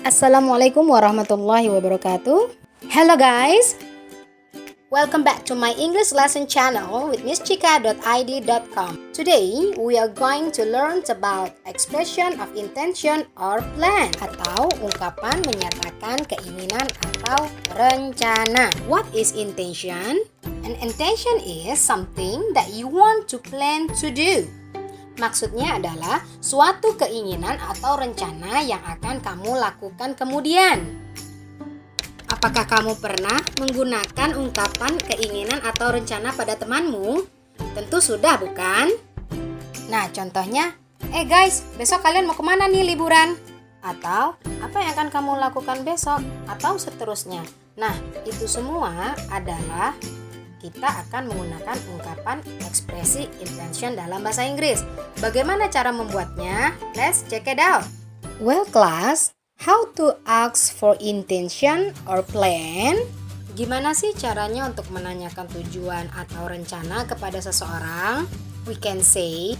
Assalamualaikum warahmatullahi wabarakatuh. Hello guys, welcome back to my English lesson channel with misschika.id.com. Today we are going to learn about expression of intention or plan atau ungkapan menyatakan keinginan atau rencana. What is intention? An intention is something that you want to plan to do. Maksudnya adalah suatu keinginan atau rencana yang akan kamu lakukan kemudian. Apakah kamu pernah menggunakan ungkapan keinginan atau rencana pada temanmu? Tentu sudah, bukan? Nah, contohnya, guys, besok kalian mau kemana nih liburan? Atau, apa yang akan kamu lakukan besok? Atau seterusnya. Nah, itu semua adalah kita akan menggunakan ungkapan ekspresi intention dalam bahasa Inggris. Bagaimana cara membuatnya? Let's check it out. Well class, how to ask for intention or plan? Gimana sih caranya untuk menanyakan tujuan atau rencana kepada seseorang? We can say,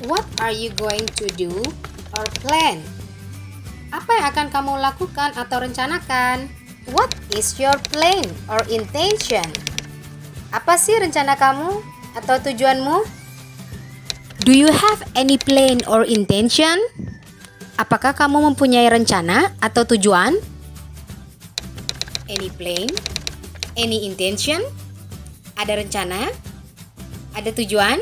what are you going to do or plan? Apa yang akan kamu lakukan atau rencanakan? What is your plan or intention? Apa sih rencana kamu atau tujuanmu? Do you have any plan or intention? Apakah kamu mempunyai rencana atau tujuan? Any plan? Any intention? Ada rencana? Ada tujuan?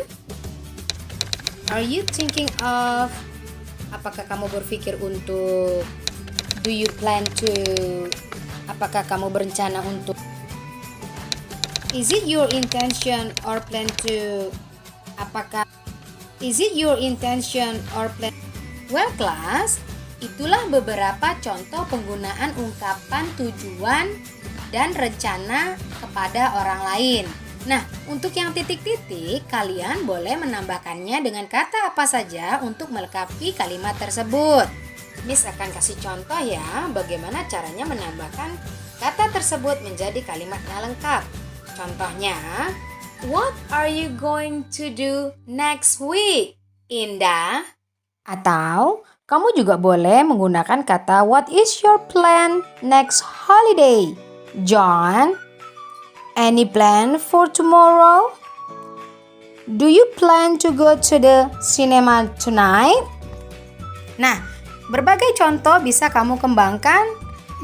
Are you thinking of? Apakah kamu berpikir untuk? Do you plan to? Apakah kamu berencana untuk? Is it your intention or plan to? Apakah is it your intention or plan? Well class, itulah beberapa contoh penggunaan ungkapan tujuan dan rencana kepada orang lain. Nah, untuk yang titik-titik, kalian boleh menambahkannya dengan kata apa saja untuk melengkapi kalimat tersebut. Miss akan kasih contoh ya, bagaimana caranya menambahkan kata tersebut menjadi kalimat yang lengkap. Contohnya, what are you going to do next week, Indah? Atau, kamu juga boleh menggunakan kata what is your plan next holiday, John? Any plan for tomorrow? Do you plan to go to the cinema tonight? Nah, berbagai contoh bisa kamu kembangkan.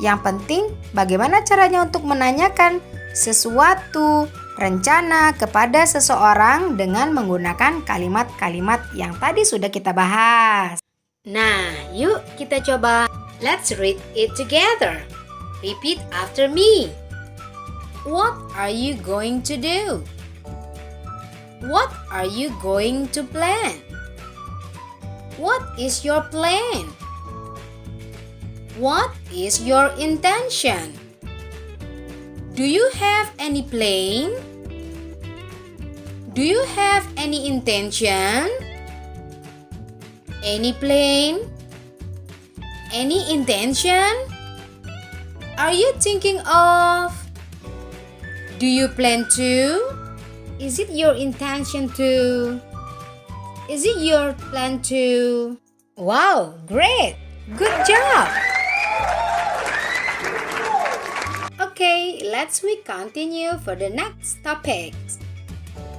Yang penting, bagaimana caranya untuk menanyakan sesuatu rencana kepada seseorang dengan menggunakan kalimat-kalimat yang tadi sudah kita bahas. Nah, yuk kita coba. Let's read it together. Repeat after me. What are you going to do? What are you going to plan? What is your plan? What is your intention? Do you have any plan? Do you have any intention? Any plan? Any intention? Are you thinking of? Do you plan to? Is it your intention to? Is it your plan to? Wow, great! Good job! Okay, let's we continue for the next topics.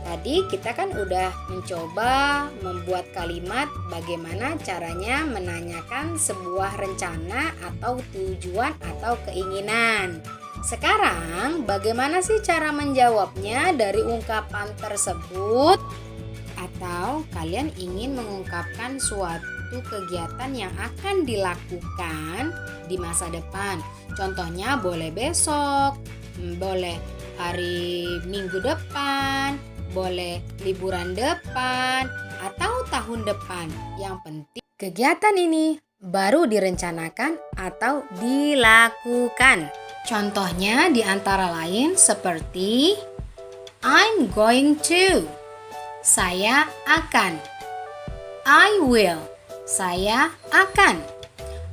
Tadi kita kan udah mencoba membuat kalimat bagaimana caranya menanyakan sebuah rencana atau tujuan atau keinginan. Sekarang, bagaimana sih cara menjawabnya dari ungkapan tersebut? Atau kalian ingin mengungkapkan suatu kegiatan yang akan dilakukan di masa depan. Contohnya boleh besok, boleh hari Minggu depan, boleh liburan depan, atau tahun depan. Yang penting kegiatan ini baru direncanakan atau dilakukan. Contohnya di antara lain seperti I'm going to, saya akan, I will, saya akan,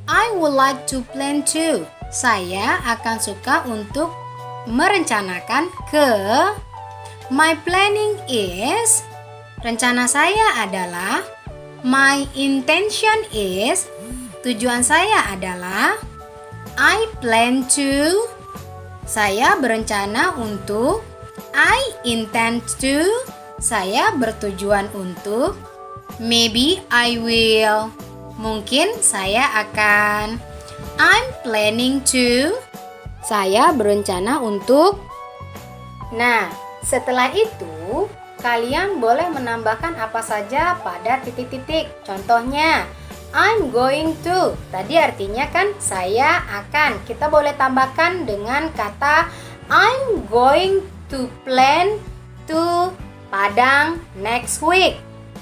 I would like to plan to, saya akan suka untuk merencanakan ke, my planning is, rencana saya adalah, my intention is, Tujuan saya adalah I plan to. Saya berencana untuk. I intend to. Saya bertujuan untuk. Maybe I will. Mungkin saya akan. I'm planning to. Saya berencana untuk. Nah, setelah itu kalian boleh menambahkan apa saja pada titik-titik. Contohnya, I'm going to. Tadi artinya kan saya akan. Kita boleh tambahkan dengan kata I'm going to plan to Padang next week.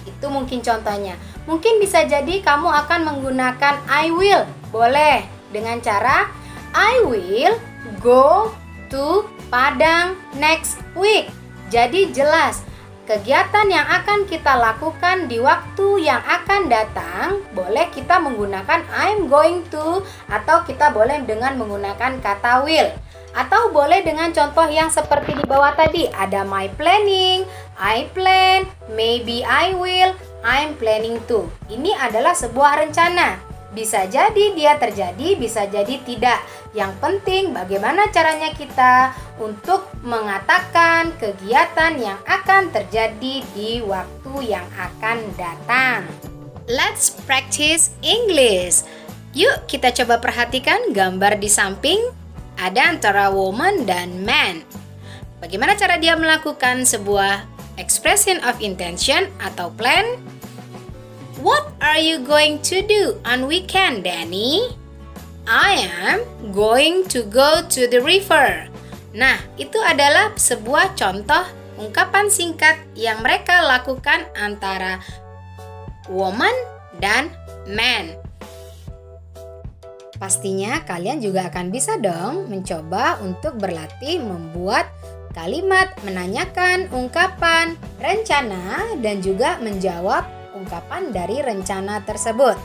Itu mungkin contohnya. Mungkin bisa jadi kamu akan menggunakan I will. Boleh dengan cara I will go to Padang next week. Jadi jelas kegiatan yang akan kita lakukan di waktu yang akan datang, boleh kita menggunakan I'm going to, atau kita boleh dengan menggunakan kata will. Atau boleh dengan contoh yang seperti di bawah tadi, ada my planning, I plan, maybe I will, I'm planning to. Ini adalah sebuah rencana. Bisa jadi dia terjadi, bisa jadi tidak. Yang penting bagaimana caranya kita untuk mengatakan kegiatan yang akan terjadi di waktu yang akan datang. Let's practice English. Yuk kita coba perhatikan gambar di samping. Ada antara woman dan man. Bagaimana cara dia melakukan sebuah expression of intention atau plan? What are you going to do on weekend, Danny? I am going to go to the river. Nah, itu adalah sebuah contoh ungkapan singkat yang mereka lakukan antara woman dan man. Pastinya kalian juga akan bisa dong mencoba untuk berlatih membuat kalimat, menanyakan ungkapan, rencana, dan juga menjawab ungkapan dari rencana tersebut.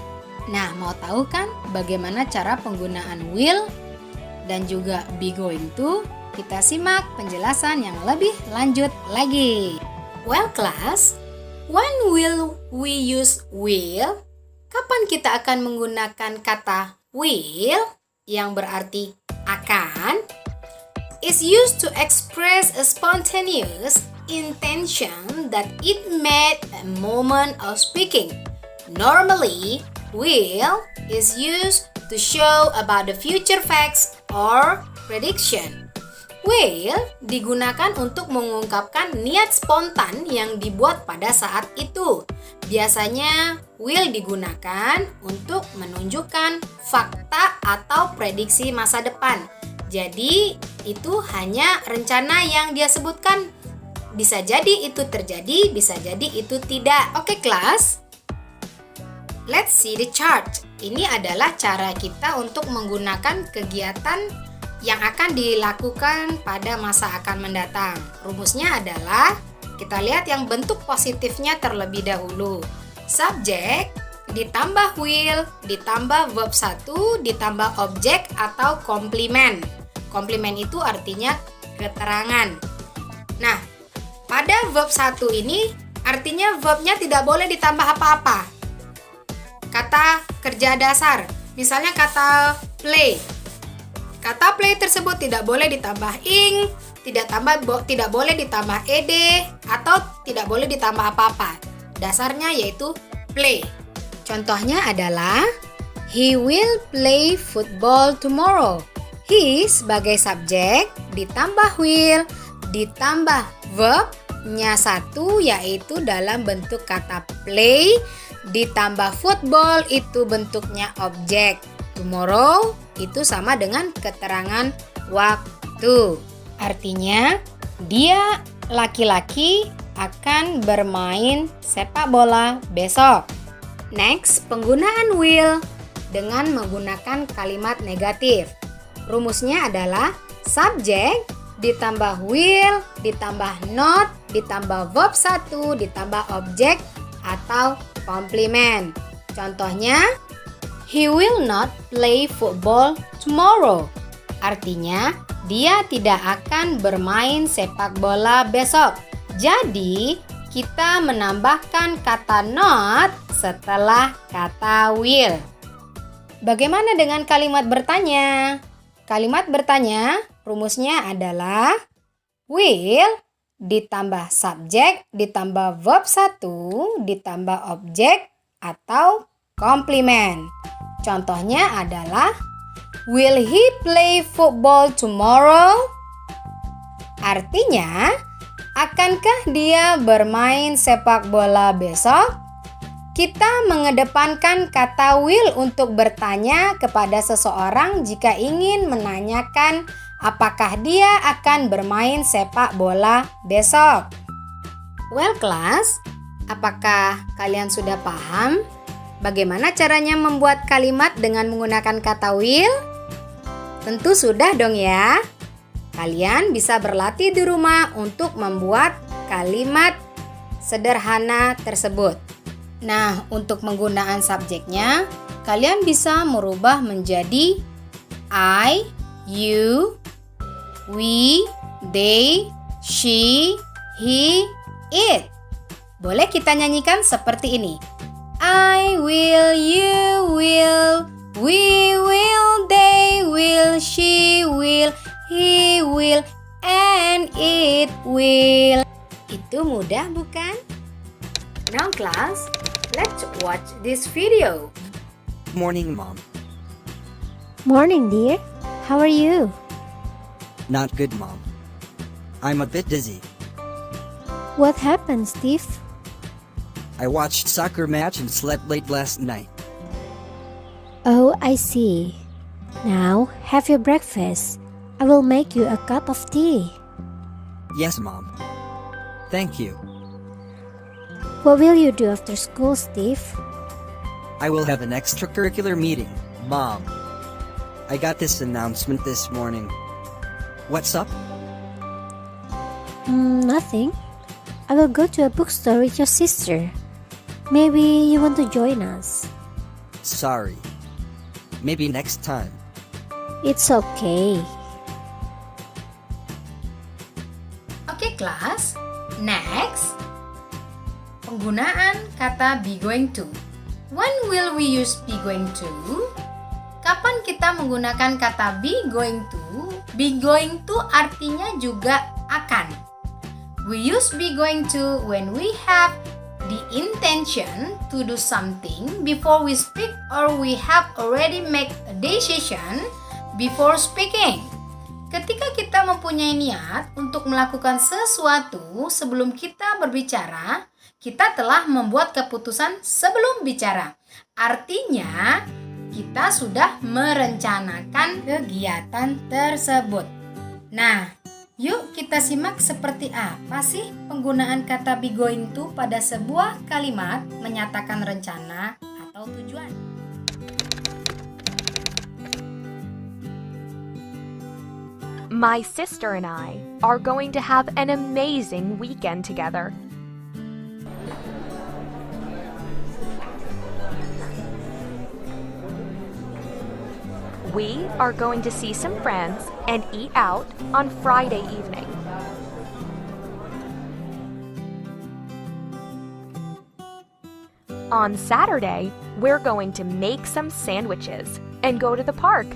Nah, mau tahu kan bagaimana cara penggunaan will dan juga be going to? Kita simak penjelasan yang lebih lanjut lagi. Well class, when will we use will? Kapan kita akan menggunakan kata will yang berarti akan? Is used to express a spontaneous intention that it made a moment of speaking. Normally, will is used to show about the future facts or prediction. Will digunakan untuk mengungkapkan niat spontan yang dibuat pada saat itu. Biasanya will digunakan untuk menunjukkan fakta atau prediksi masa depan. Jadi, itu hanya rencana yang dia sebutkan. Bisa jadi itu terjadi, bisa jadi itu tidak. Oke, kelas? Let's see the chart. Ini adalah cara kita untuk menggunakan kegiatan yang akan dilakukan pada masa akan mendatang. Rumusnya adalah, kita lihat yang bentuk positifnya terlebih dahulu. Subjek ditambah will, ditambah verb 1, ditambah objek atau komplement. Komplement itu artinya keterangan. Nah, pada verb 1 ini artinya verbnya tidak boleh ditambah apa-apa. Kata kerja dasar, misalnya kata play. Kata play tersebut tidak boleh ditambah ing, tidak boleh ditambah ed, atau tidak boleh ditambah apa-apa. Dasarnya yaitu play. Contohnya adalah he will play football tomorrow. He sebagai subjek ditambah will, ditambah verbnya 1 yaitu dalam bentuk kata play, ditambah football itu bentuknya objek. Tomorrow itu sama dengan keterangan waktu. Artinya dia laki-laki akan bermain sepak bola besok. Next, penggunaan will dengan menggunakan kalimat negatif. Rumusnya adalah subjek ditambah will, ditambah not, ditambah verb 1, ditambah objek atau komplement. Contohnya, he will not play football tomorrow. Artinya, dia tidak akan bermain sepak bola besok. Jadi, kita menambahkan kata not setelah kata will. Bagaimana dengan kalimat bertanya? Kalimat bertanya rumusnya adalah will ditambah subjek ditambah verb 1 ditambah objek atau komplement. Contohnya adalah will he play football tomorrow? Artinya, akankah dia bermain sepak bola besok? Kita mengedepankan kata will untuk bertanya kepada seseorang jika ingin menanyakan apakah dia akan bermain sepak bola besok. Well class, apakah kalian sudah paham bagaimana caranya membuat kalimat dengan menggunakan kata will? Tentu sudah dong ya. Kalian bisa berlatih di rumah untuk membuat kalimat sederhana tersebut. Nah, untuk penggunaan subjeknya, kalian bisa merubah menjadi I, you, we, they, she, he, it. Boleh kita nyanyikan seperti ini. I will, you will, we will, they will, she will, he will, and it will. Itu mudah bukan? Now class, let's watch this video. Morning, Mom. Morning, dear. How are you? Not good, Mom. I'm a bit dizzy. What happened, Steve? I watched soccer match and slept late last night. Oh, I see. Now, have your breakfast. I will make you a cup of tea. Yes, Mom. Thank you. What will you do after school, Steve? I will have an extracurricular meeting, Mom. I got this announcement this morning. What's up? Nothing. I will go to a bookstore with your sister. Maybe you want to join us. Sorry. Maybe next time. It's okay. Oke kelas, next. Penggunaan kata be going to. When will we use be going to? Kapan kita menggunakan kata be going to? Be going to artinya juga akan. We use be going to when we have the intention to do something before we speak or we have already made a decision before speaking. Ketika kita mempunyai niat untuk melakukan sesuatu sebelum kita berbicara, kita telah membuat keputusan sebelum bicara. Artinya, kita sudah merencanakan kegiatan tersebut. Nah, yuk kita simak seperti apa sih penggunaan kata be going to pada sebuah kalimat menyatakan rencana atau tujuan. My sister and I are going to have an amazing weekend together. We are going to see some friends and eat out on Friday evening. On Saturday, we're going to make some sandwiches and go to the park.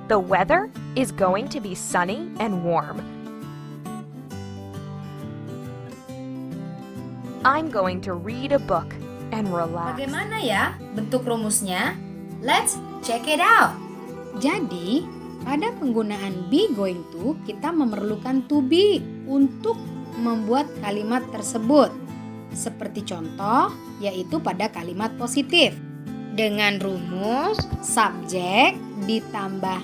The weather is going to be sunny and warm. I'm going to read a book and relax. Bagaimana ya bentuk rumusnya? Let's check it out. Jadi, pada penggunaan be going to, kita memerlukan to be untuk membuat kalimat tersebut. Seperti contoh, yaitu pada kalimat positif. Dengan rumus subjek ditambah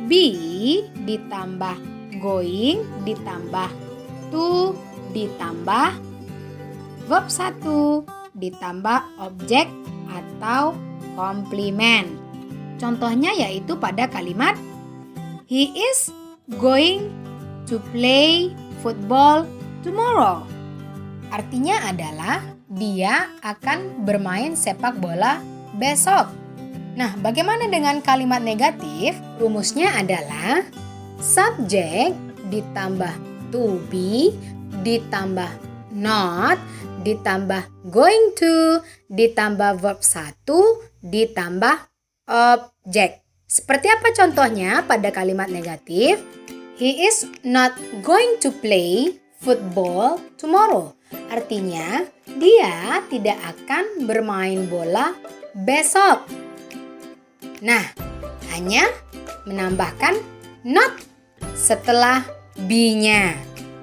be ditambah going ditambah to ditambah verb 1 ditambah objek atau komplement. Contohnya yaitu pada kalimat he is going to play football tomorrow. Artinya adalah dia akan bermain sepak bola besok. Nah, bagaimana dengan kalimat negatif? Rumusnya adalah subjek ditambah to be ditambah not ditambah going to, ditambah verb 1, ditambah objek. Seperti apa contohnya pada kalimat negatif? He is not going to play football tomorrow. Artinya, dia tidak akan bermain bola besok. Nah, hanya menambahkan not setelah be-nya.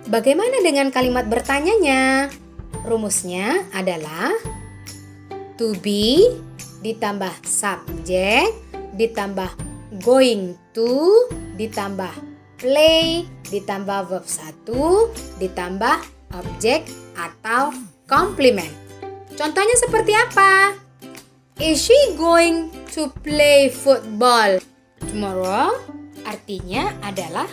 Bagaimana dengan kalimat bertanyanya? Rumusnya adalah to be ditambah subjek, ditambah going to, ditambah play, ditambah verb 1, ditambah objek atau komplement. Contohnya seperti apa? Is she going to play football tomorrow? Artinya adalah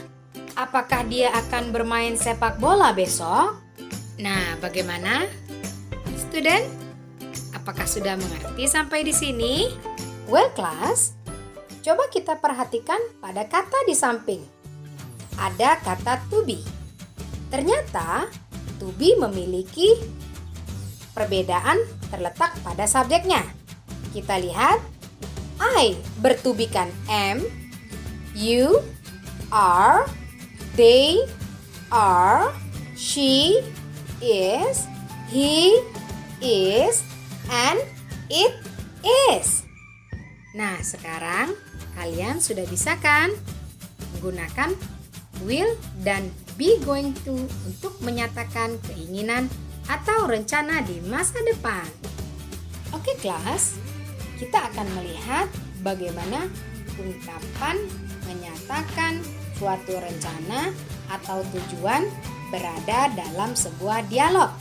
apakah dia akan bermain sepak bola besok? Nah, bagaimana? Student, apakah sudah mengerti sampai di sini? Well, class, coba kita perhatikan pada kata di samping. Ada kata to be. Ternyata to be memiliki perbedaan terletak pada subjeknya. Kita lihat, I bertubikan am, you are, they are, she is, he is, and it is. Nah, sekarang kalian sudah bisa kan menggunakan will dan be going to untuk menyatakan keinginan atau rencana di masa depan. Oke, kelas, kita akan melihat bagaimana ungkapan menyatakan suatu rencana atau tujuan berada dalam sebuah dialog.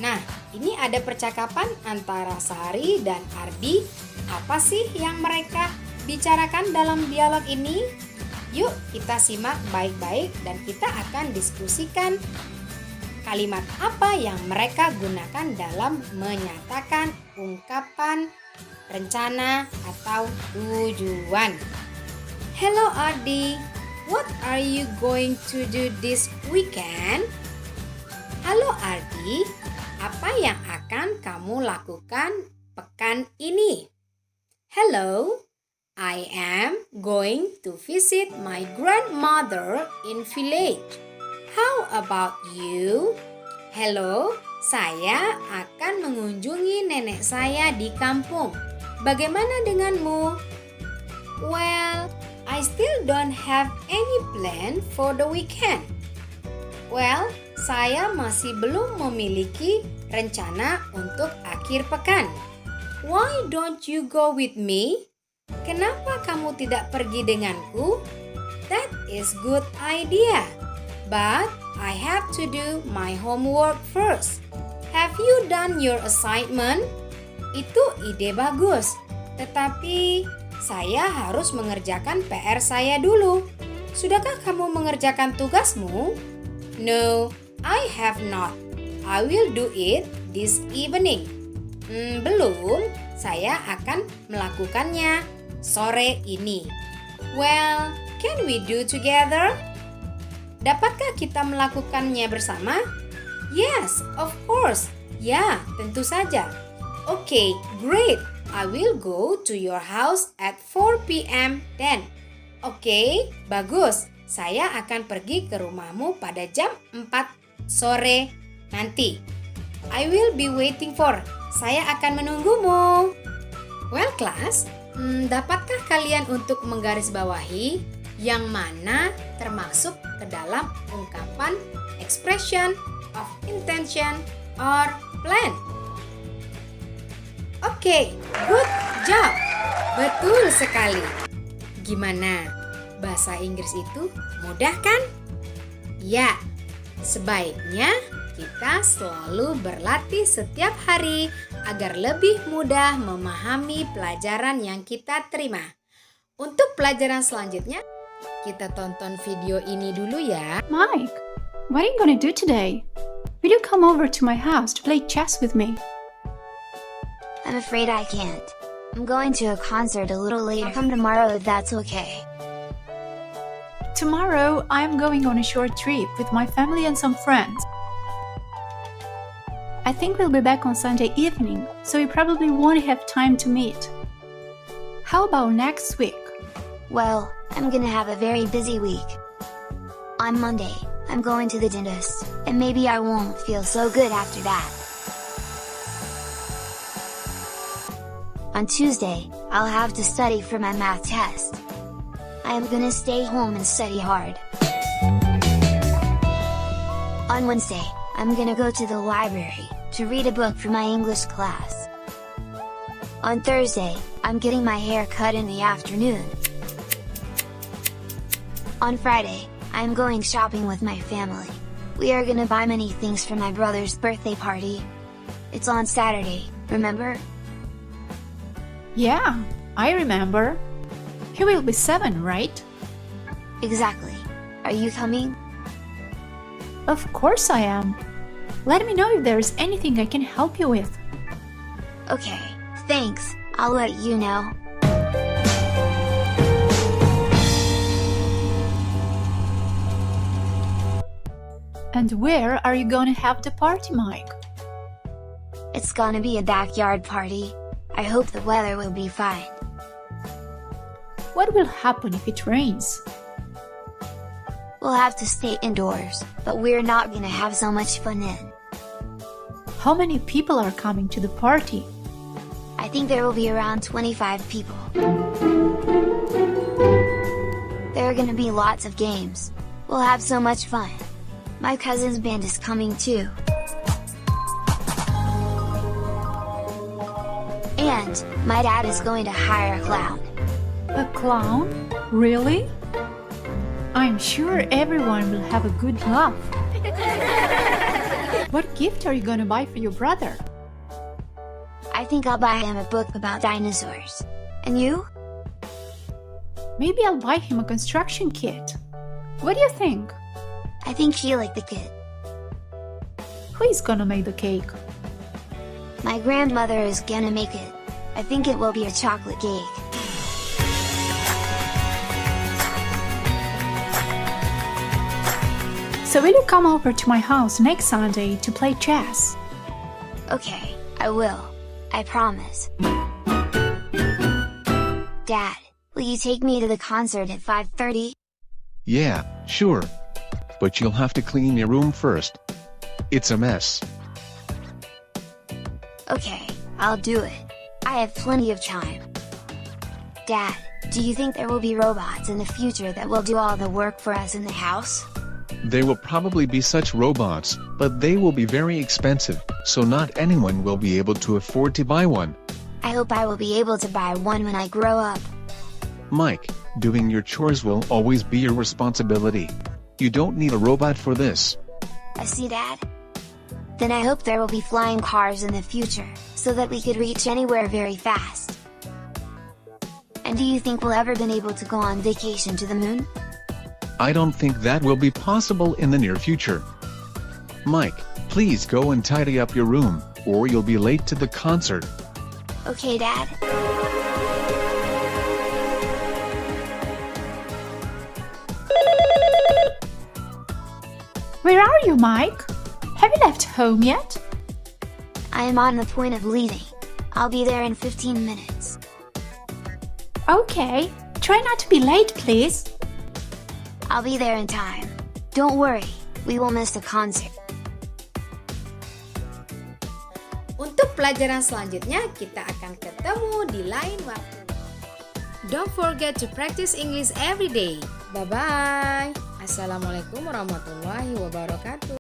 Nah, ini ada percakapan antara Sari dan Ardi. Apa sih yang mereka bicarakan dalam dialog ini? Yuk kita simak baik-baik dan kita akan diskusikan kalimat apa yang mereka gunakan dalam menyatakan ungkapan rencana atau tujuan. Hello Ardi, what are you going to do this weekend? Halo Ardi, apa yang akan kamu lakukan pekan ini? Hello, I am going to visit my grandmother in village. How about you? Hello, saya akan mengunjungi nenek saya di kampung. Bagaimana denganmu? Well, I still don't have any plan for the weekend. Well, saya masih belum memiliki rencana untuk akhir pekan. Why don't you go with me? Kenapa kamu tidak pergi denganku? That is good idea. But I have to do my homework first. Have you done your assignment? Itu ide bagus. Tetapi saya harus mengerjakan PR saya dulu. Sudahkah kamu mengerjakan tugasmu? No, I have not. I will do it this evening. Belum, saya akan melakukannya sore ini. Well, can we do together? Dapatkah kita melakukannya bersama? Yes, of course. Ya, tentu saja. Okay, great. I will go to your house at 4 p.m. then. Okay, bagus. Saya akan pergi ke rumahmu pada jam 4 sore nanti. I will be waiting for. Saya akan menunggumu. Well, class, dapatkah kalian untuk menggarisbawahi yang mana termasuk ke dalam ungkapan expression of intention or plan? Oke, good job. Betul sekali. Gimana? Bahasa Inggris itu mudah kan? Ya, sebaiknya kita selalu berlatih setiap hari agar lebih mudah memahami pelajaran yang kita terima. Untuk pelajaran selanjutnya, kita tonton video ini dulu ya. Mike, what are you gonna do today? Will you come over to my house to play chess with me? I'm afraid I can't. I'm going to a concert a little later. I'll come tomorrow if that's okay. Tomorrow, I'm going on a short trip with my family and some friends. I think we'll be back on Sunday evening, so we probably won't have time to meet. How about next week? Well, I'm gonna have a very busy week. On Monday, I'm going to the dentist, and maybe I won't feel so good after that. On Tuesday, I'll have to study for my math test. I am gonna stay home and study hard. On Wednesday, I'm gonna go to the library to read a book for my English class. On Thursday, I'm getting my hair cut in the afternoon. On Friday, I'm going shopping with my family. We are gonna buy many things for my brother's birthday party. It's on Saturday, remember? Yeah, I remember. He will be 7, right? Exactly. Are you coming? Of course I am. Let me know if there is anything I can help you with. Okay, thanks, I'll let you know. And where are you going to have the party, Mike? It's gonna be a backyard party. I hope the weather will be fine. What will happen if it rains? We'll have to stay indoors, but we're not gonna have so much fun in. How many people are coming to the party? I think there will be around 25 people. There are gonna be lots of games. We'll have so much fun. My cousin's band is coming too. And my dad is going to hire a clown. A clown? Really? I'm sure everyone will have a good laugh. What gift are you gonna buy for your brother? I think I'll buy him a book about dinosaurs. And you? Maybe I'll buy him a construction kit. What do you think? I think he liked the kit. Who is gonna make the cake? My grandmother is gonna make it. I think it will be a chocolate cake. So will you come over to my house next Sunday to play chess? Okay, I will. I promise. Dad, will you take me to the concert at 5:30? Yeah, sure. But you'll have to clean your room first. It's a mess. Okay, I'll do it. I have plenty of time. Dad, do you think there will be robots in the future that will do all the work for us in the house? There will probably be such robots, but they will be very expensive, so not anyone will be able to afford to buy one. I hope I will be able to buy one when I grow up. Mike, doing your chores will always be your responsibility. You don't need a robot for this. I see, Dad. Then I hope there will be flying cars in the future, so that we could reach anywhere very fast. And do you think we'll ever been able to go on vacation to the moon? I don't think that will be possible in the near future. Mike, please go and tidy up your room, or you'll be late to the concert. Okay, Dad. Where are you, Mike? Have you left home yet? I am on the point of leaving. I'll be there in 15 minutes. Okay, try not to be late, please. I'll be there in time. Don't worry, we will miss the concert. Untuk pelajaran selanjutnya, kita akan ketemu di lain waktu. Don't forget to practice English every day. Bye-bye. Assalamualaikum warahmatullahi wabarakatuh.